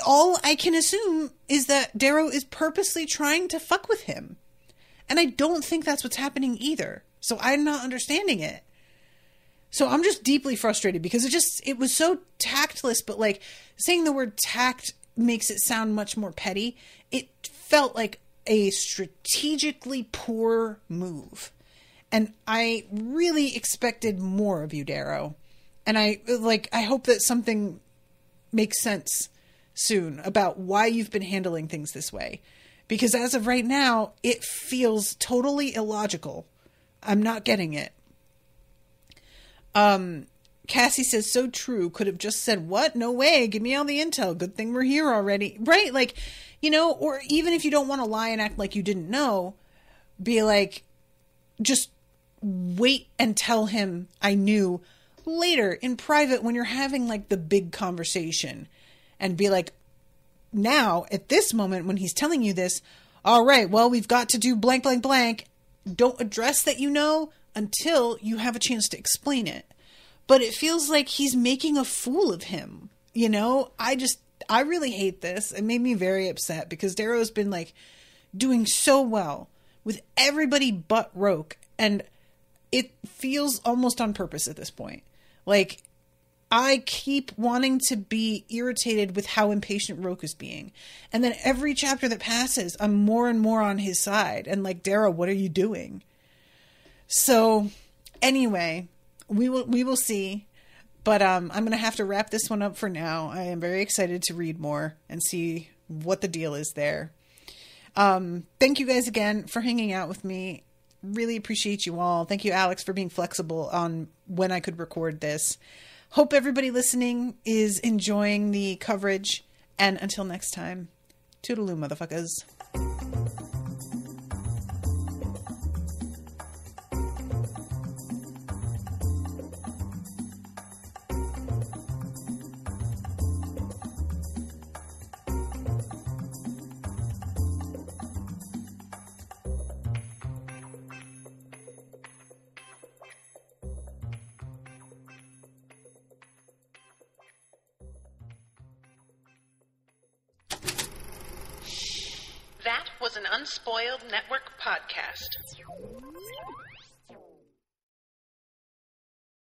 all I can assume is that Darrow is purposely trying to fuck with him. And I don't think that's what's happening either. So I'm not understanding it. So I'm just deeply frustrated because it was so tactless, but, like, saying the word tact makes it sound much more petty. It felt like a strategically poor move. And I really expected more of you, Darrow. And I hope that something makes sense soon about why you've been handling things this way. Because as of right now, it feels totally illogical. I'm not getting it. Cassie says, so true. Could have just said, what? No way. Give me all the intel. Good thing we're here already. Right? Like, you know, or even if you don't want to lie and act like you didn't know, be like, just wait and tell him I knew later in private when you're having, like, the big conversation, and be like, now at this moment when he's telling you this, all right, well, we've got to do blank, blank, blank. Don't address that, you know, until you have a chance to explain it. But it feels like he's making a fool of him. You know, I really hate this. It made me very upset because Darrow's been, like, doing so well with everybody but Roque. And it feels almost on purpose at this point. Like, I keep wanting to be irritated with how impatient Roque is being. And then every chapter that passes, I'm more and more on his side. And like, Darrow, what are you doing? So anyway, we will see. But I'm going to have to wrap this one up for now. I am very excited to read more and see what the deal is there. Thank you guys again for hanging out with me. Really appreciate you all. Thank you, Alex, for being flexible on when I could record this. Hope everybody listening is enjoying the coverage. And until next time, toodaloo, motherfuckers. That was an Unspoiled Network podcast.